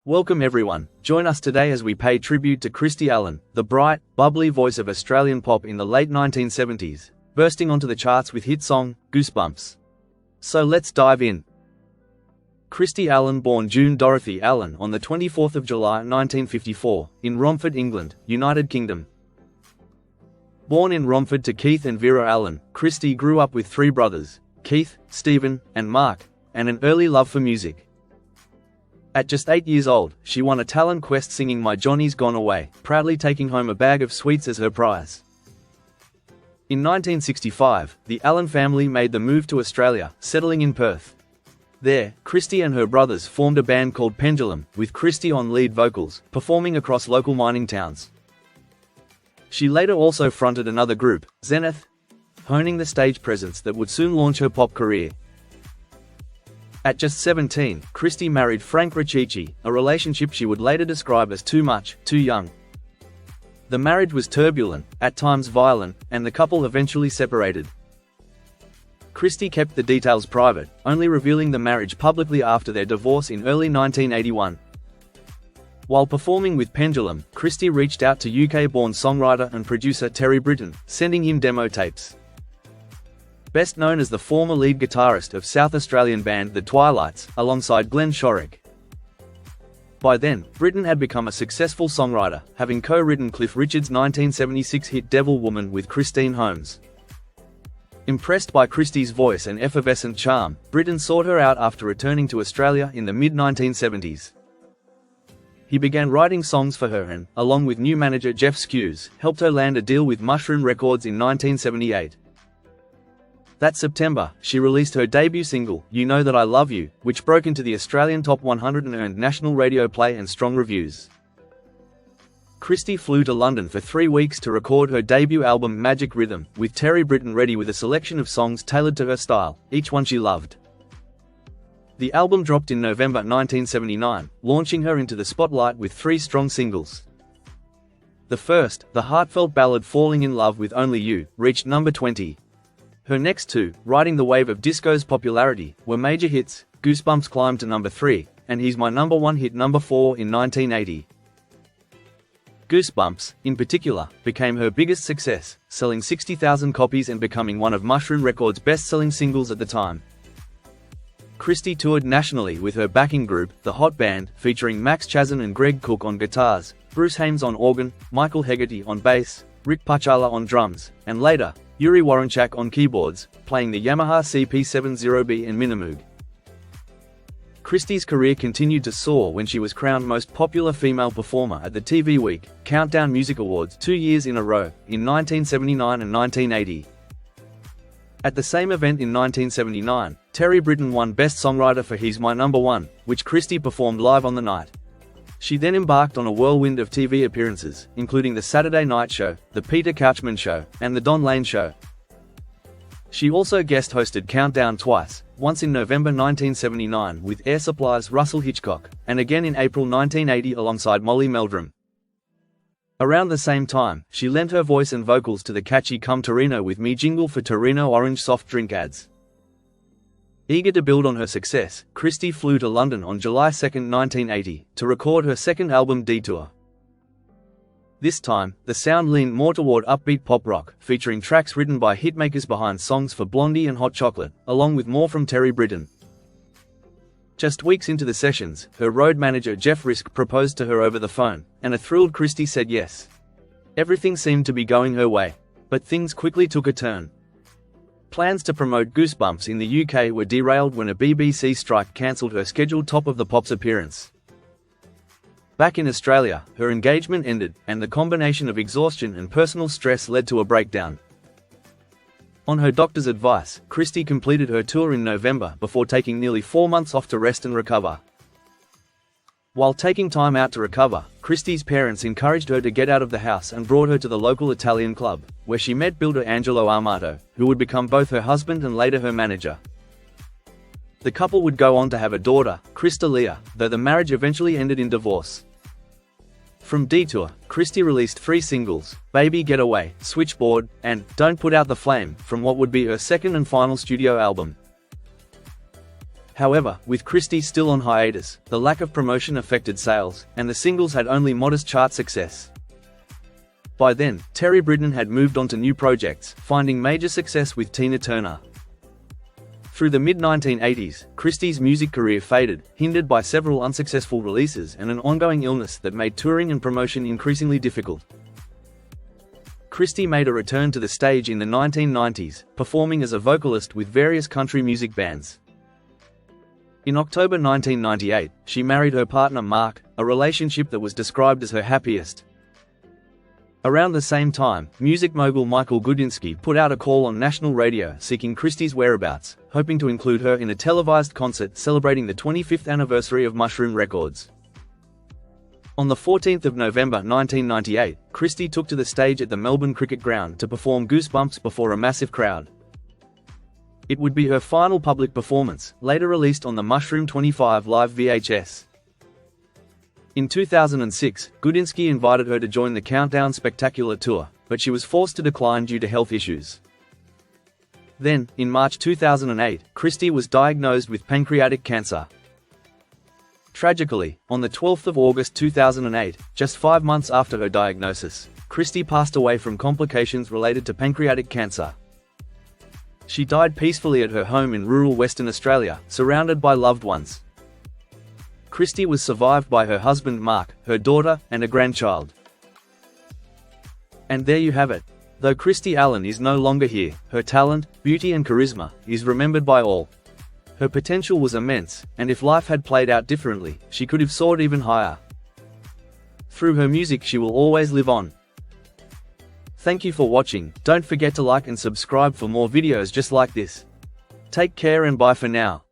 Welcome everyone, join us today as we pay tribute to Christie Allen, the bright, bubbly voice of Australian pop in the late 1970s, bursting onto the charts with hit song, Goosebumps. So let's dive in. Christie Allen, born June Dorothy Allen on the 24th of July 1954, in Romford, England, United Kingdom. Born in Romford to Keith and Vera Allen, Christie grew up with three brothers, Keith, Stephen, and Mark, and an early love for music. At just 8 years old, she won a talent quest singing My Johnny's Gone Away, proudly taking home a bag of sweets as her prize. In 1965, the Allen family made the move to Australia, settling in Perth. There, Christie and her brothers formed a band called Pendulum, with Christie on lead vocals, performing across local mining towns. She later also fronted another group, Zenith, honing the stage presence that would soon launch her pop career. At just 17, Christie married Frank Riccici, a relationship she would later describe as too much, too young. The marriage was turbulent, at times violent, and the couple eventually separated. Christie kept the details private, only revealing the marriage publicly after their divorce in early 1981. While performing with Pendulum, Christie reached out to UK-born songwriter and producer Terry Britton, sending him demo tapes. Best known as the former lead guitarist of South Australian band The Twilights, alongside Glenn Shorrock. By then, Britton had become a successful songwriter, having co-written Cliff Richard's 1976 hit Devil Woman with Christine Holmes. Impressed by Christie's voice and effervescent charm, Britton sought her out after returning to Australia in the mid-1970s. He began writing songs for her and, along with new manager Jeff Skews, helped her land a deal with Mushroom Records in 1978. That September, she released her debut single, You Know That I Love You, which broke into the Australian Top 100 and earned national radio play and strong reviews. Christie flew to London for 3 weeks to record her debut album Magic Rhythm, with Terry Britton ready with a selection of songs tailored to her style, each one she loved. The album dropped in November 1979, launching her into the spotlight with 3 strong singles. The first, the heartfelt ballad Falling in Love with Only You, reached number 20. Her next two, riding the wave of disco's popularity, were major hits. Goosebumps climbed to number 3, and He's My Number 1 hit number 4 in 1980. Goosebumps, in particular, became her biggest success, selling 60,000 copies and becoming one of Mushroom Records' best-selling singles at the time. Christie toured nationally with her backing group, The Hot Band, featuring Max Chazin and Greg Cook on guitars, Bruce Hames on organ, Michael Hegarty on bass, Rick Pachala on drums, and later, Yuri Waranchak on keyboards, playing the Yamaha CP70B and Minimoog. Christie's career continued to soar when she was crowned Most Popular Female Performer at the TV Week Countdown Music Awards 2 years in a row, in 1979 and 1980. At the same event in 1979, Terry Britton won Best Songwriter for He's My Number 1, which Christie performed live on the night. She then embarked on a whirlwind of TV appearances, including The Saturday Night Show, The Peter Couchman Show, and The Don Lane Show. She also guest-hosted Countdown twice, once in November 1979 with Air Supply's Russell Hitchcock, and again in April 1980 alongside Molly Meldrum. Around the same time, she lent her voice and vocals to the catchy Come Torino With Me jingle for Torino Orange soft drink ads. Eager to build on her success, Christie flew to London on July 2, 1980, to record her second album Detour. This time, the sound leaned more toward upbeat pop rock, featuring tracks written by hitmakers behind songs for Blondie and Hot Chocolate, along with more from Terry Britton. Just weeks into the sessions, her road manager Jeff Risk proposed to her over the phone, and a thrilled Christie said yes. Everything seemed to be going her way. But things quickly took a turn. Plans to promote Goosebumps in the UK were derailed when a BBC strike cancelled her scheduled Top of the Pops appearance. Back in Australia, her engagement ended, and the combination of exhaustion and personal stress led to a breakdown. On her doctor's advice, Christie completed her tour in November before taking nearly 4 months off to rest and recover. While taking time out to recover, Christie's parents encouraged her to get out of the house and brought her to the local Italian club, where she met builder Angelo Amato, who would become both her husband and later her manager. The couple would go on to have a daughter, Crystalia, though the marriage eventually ended in divorce. From Detour, Christie released 3 singles, Baby Get Away, Switchboard, and Don't Put Out the Flame, from what would be her second and final studio album. However, with Christie still on hiatus, the lack of promotion affected sales, and the singles had only modest chart success. By then, Terry Britton had moved on to new projects, finding major success with Tina Turner. Through the mid-1980s, Christie's music career faded, hindered by several unsuccessful releases and an ongoing illness that made touring and promotion increasingly difficult. Christie made a return to the stage in the 1990s, performing as a vocalist with various country music bands. In October 1998, she married her partner Mark, a relationship that was described as her happiest. Around the same time, music mogul Michael Gudinski put out a call on national radio seeking Christie's whereabouts, hoping to include her in a televised concert celebrating the 25th anniversary of Mushroom Records. On the 14th of November 1998, Christie took to the stage at the Melbourne Cricket Ground to perform Goosebumps before a massive crowd. It would be her final public performance, later released on the Mushroom 25 live VHS. In 2006, Gudinski invited her to join the Countdown Spectacular Tour, but she was forced to decline due to health issues. Then, in March 2008, Christie was diagnosed with pancreatic cancer. Tragically, on the 12th of August 2008, just 5 months after her diagnosis, Christie passed away from complications related to pancreatic cancer. She died peacefully at her home in rural Western Australia, surrounded by loved ones. Christie was survived by her husband Mark, her daughter, and a grandchild. And there you have it. Though Christie Allen is no longer here, her talent, beauty and charisma is remembered by all. Her potential was immense, and if life had played out differently, she could have soared even higher. Through her music she will always live on. Thank you for watching. Don't forget to like and subscribe for more videos just like this. Take care and bye for now.